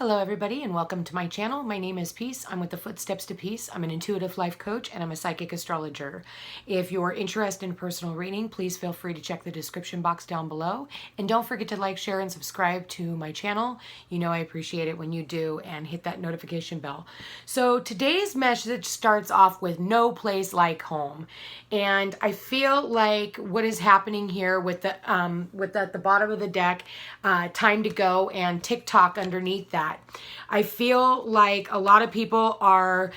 Hello everybody and welcome to my channel. My name is Peace. I'm with the Footsteps to Peace. I'm an intuitive life coach and I'm a psychic astrologer. If you're interested in personal reading, please feel free to check the description box down below. And don't forget to like, share, and subscribe to my channel. You know I appreciate it when you do, and hit that notification bell. So today's message starts off with no place like home. And I feel like what is happening here with the at the bottom of the deck, time to go, and TikTok underneath that. I feel like a lot of people are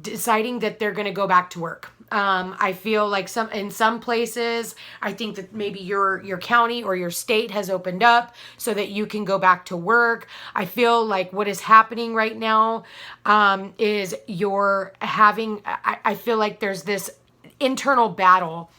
deciding that they're going to go back to work. I feel like in some places, I think that maybe your county or your state has opened up so that you can go back to work. I feel like what is happening right now is you're having, I feel like there's this internal battle.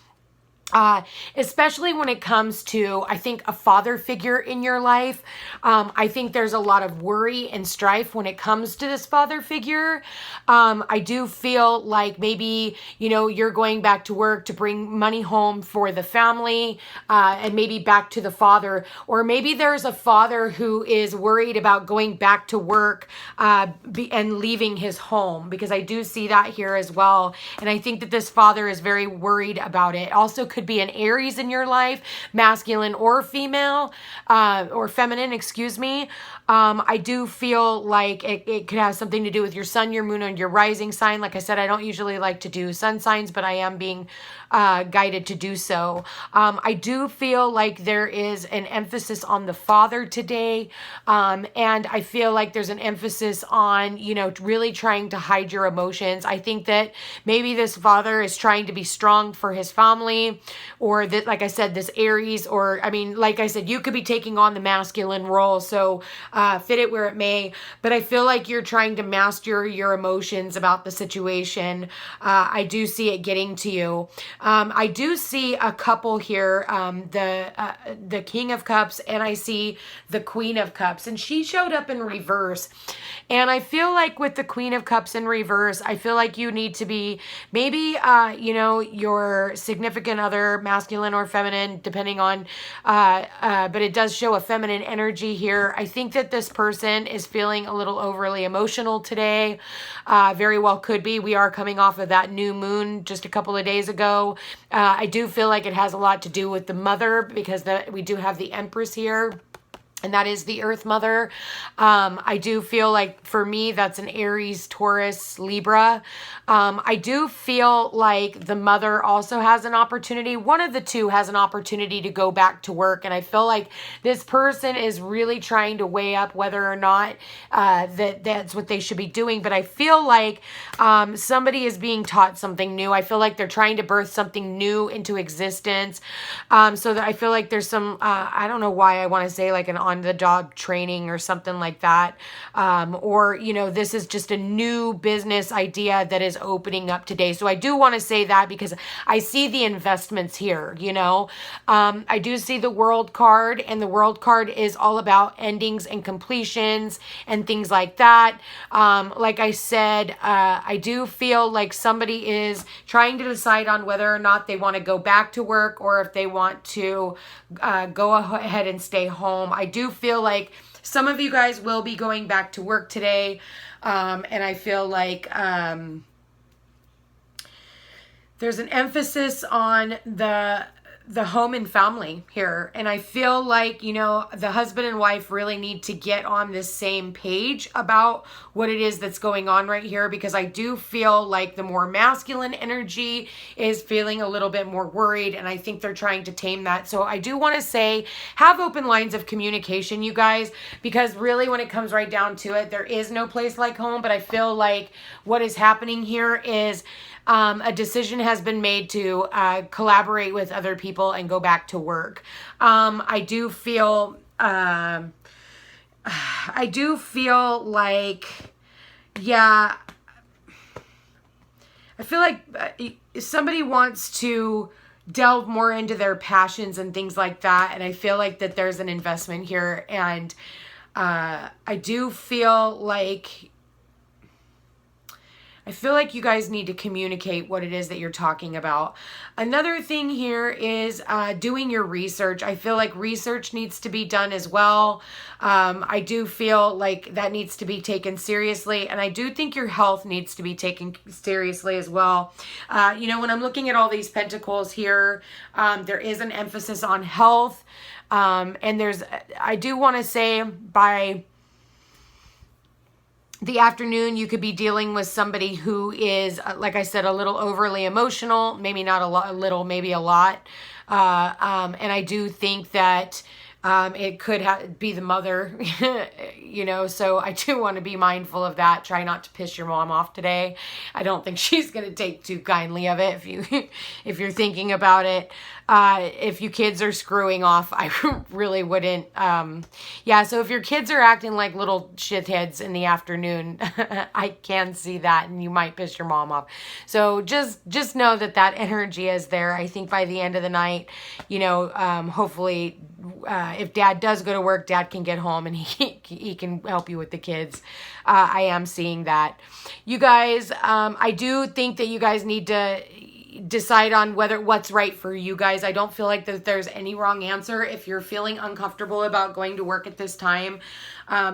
Especially when it comes to, I think, a father figure in your life. I think there's a lot of worry and strife when it comes to this father figure. I do feel like maybe, you're going back to work to bring money home for the family, and maybe back to the father. Or maybe there's a father who is worried about going back to work and leaving his home, because I do see that here as well. And I think that this father is very worried about it. Also could be an Aries in your life, masculine or female, or feminine, excuse me. I do feel like it could have something to do with your sun, your moon, and your rising sign. Like I said, I don't usually like to do sun signs, but I am being guided to do so. I do feel like there is an emphasis on the father today. And I feel like there's an emphasis on, really trying to hide your emotions. I think that maybe this father is trying to be strong for his family, or that, like I said, this Aries, or, like I said, you could be taking on the masculine role. So fit it where it may, but I feel like you're trying to master your emotions about the situation. I do see it getting to you. I do see a couple here, the King of Cups, and I see the Queen of Cups, and she showed up in reverse. And I feel like with the Queen of Cups in reverse, I feel like you need to be maybe, your significant other, masculine or feminine, depending on, but it does show a feminine energy here. I think that this person is feeling a little overly emotional today. Very well could be. We are coming off of that new moon just a couple of days ago. I do feel like it has a lot to do with the mother, because we do have the Empress here, and that is the Earth Mother. I do feel like, for me, that's an Aries, Taurus, Libra. I do feel like the mother also has an opportunity. One of the two has an opportunity to go back to work. And I feel like this person is really trying to weigh up whether or not that's what they should be doing. But I feel like somebody is being taught something new. I feel like they're trying to birth something new into existence. So that I feel like there's some, I don't know why I want to say like an on-the-job training or something like that. Or, this is just a new business idea that is opening up today. So I do want to say that, because I see the investments here, I do see the World card, and the World card is all about endings and completions and things like that. Like I said, I do feel like somebody is trying to decide on whether or not they want to go back to work, or if they want to go ahead and stay home. I do feel like some of you guys will be going back to work today. And I feel like there's an emphasis on the home and family here. And I feel like, the husband and wife really need to get on this same page about what it is that's going on right here, because I do feel like the more masculine energy is feeling a little bit more worried, and I think they're trying to tame that. So I do want to say, have open lines of communication, you guys, because really when it comes right down to it, there is no place like home. But I feel like what is happening here is a decision has been made to collaborate with other people and go back to work. I do feel like, yeah, I feel like somebody wants to delve more into their passions and things like that. And I feel like that there's an investment here. And I do feel like I feel like you guys need to communicate what it is that you're talking about. Another thing here is doing your research. I feel like research needs to be done as well. I do feel like that needs to be taken seriously. And I do think your health needs to be taken seriously as well. You know, when I'm looking at all these pentacles here, there is an emphasis on health. And I do want to say by the afternoon, you could be dealing with somebody who is, like I said, a little overly emotional, maybe not a little, maybe a lot. And I do think that it could be the mother, you know, so I do want to be mindful of that. Try not to piss your mom off today. I don't think she's going to take too kindly of it if you're thinking about it. If you kids are screwing off, I really wouldn't. Yeah, so if your kids are acting like little shitheads in the afternoon, I can see that, and you might piss your mom off. So just know that energy is there. I think by the end of the night, you know, hopefully, if dad does go to work, dad can get home and he can help you with the kids. I am seeing that. You guys, I do think that you guys need to decide on what's right for you guys. I don't feel like that there's any wrong answer. If you're feeling uncomfortable about going to work at this time,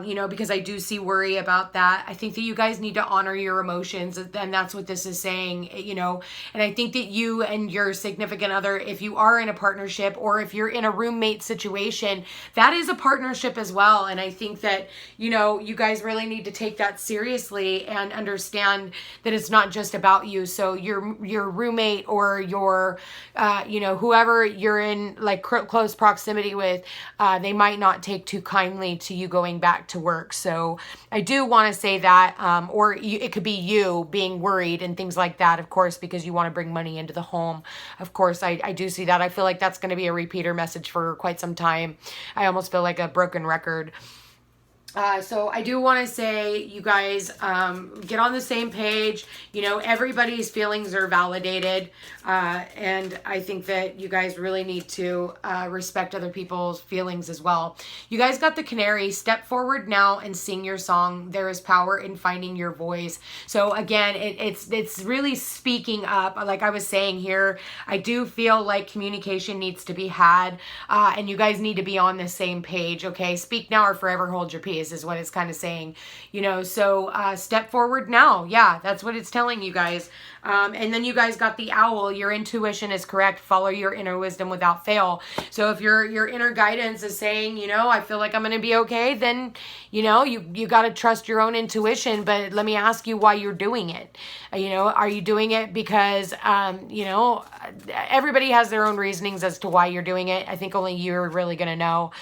you know, because I do see worry about that. I think that you guys need to honor your emotions, and that's what this is saying, you know. And I think that you and your significant other, if you are in a partnership or if you're in a roommate situation, that is a partnership as well. And I think that, you know, you guys really need to take that seriously and understand that it's not just about you. So your roommate or your, you know, whoever you're in like close proximity with, they might not take too kindly to you going back to work. So I do want to say that, it could be you being worried and things like that, of course, because you want to bring money into the home. Of course, I do see that. I feel like that's going to be a repeater message for quite some time. I almost feel like a broken record. So I do want to say, you guys, get on the same page. You know, everybody's feelings are validated. And I think that you guys really need to respect other people's feelings as well. You guys got the canary. Step forward now and sing your song. There is power in finding your voice. So again, it's really speaking up. Like I was saying here, I do feel like communication needs to be had. And you guys need to be on the same page, okay? Speak now or forever hold your peace is what it's kind of saying, you know. So step forward now. Yeah, that's what it's telling you guys. And then you guys got the owl. Your intuition is correct. Follow your inner wisdom without fail. So if your inner guidance is saying, you know, I feel like I'm going to be okay, then, you know, you got to trust your own intuition. But let me ask you why you're doing it. You know, are you doing it because, you know, everybody has their own reasonings as to why you're doing it. I think only you're really going to know.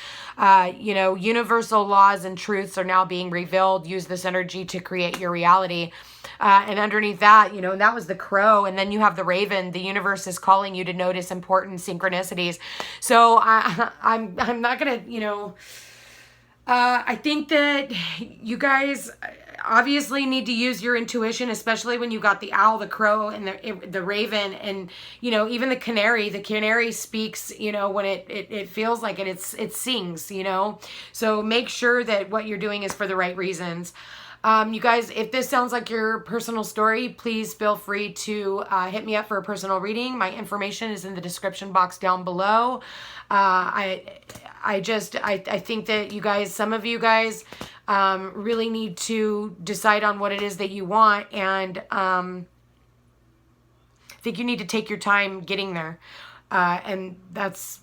You know, universal laws and truths are now being revealed. Use this energy to create your reality. And underneath that, you know, that was the crow. And then you have the raven. The universe is calling you to notice important synchronicities. So I'm not going to, you know, I think that you guys obviously need to use your intuition, especially when you got the owl, the crow, and the raven, and, you know, even the canary. The canary speaks, you know, when it feels like it sings, you know. So make sure that what you're doing is for the right reasons. You guys, if this sounds like your personal story, please feel free to hit me up for a personal reading. My information is in the description box down below. I think that you guys, some of you guys, really need to decide on what it is that you want, and I think you need to take your time getting there, and that's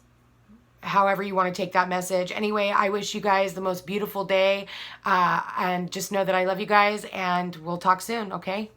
however you want to take that message. Anyway, I wish you guys the most beautiful day, and just know that I love you guys, and we'll talk soon, okay?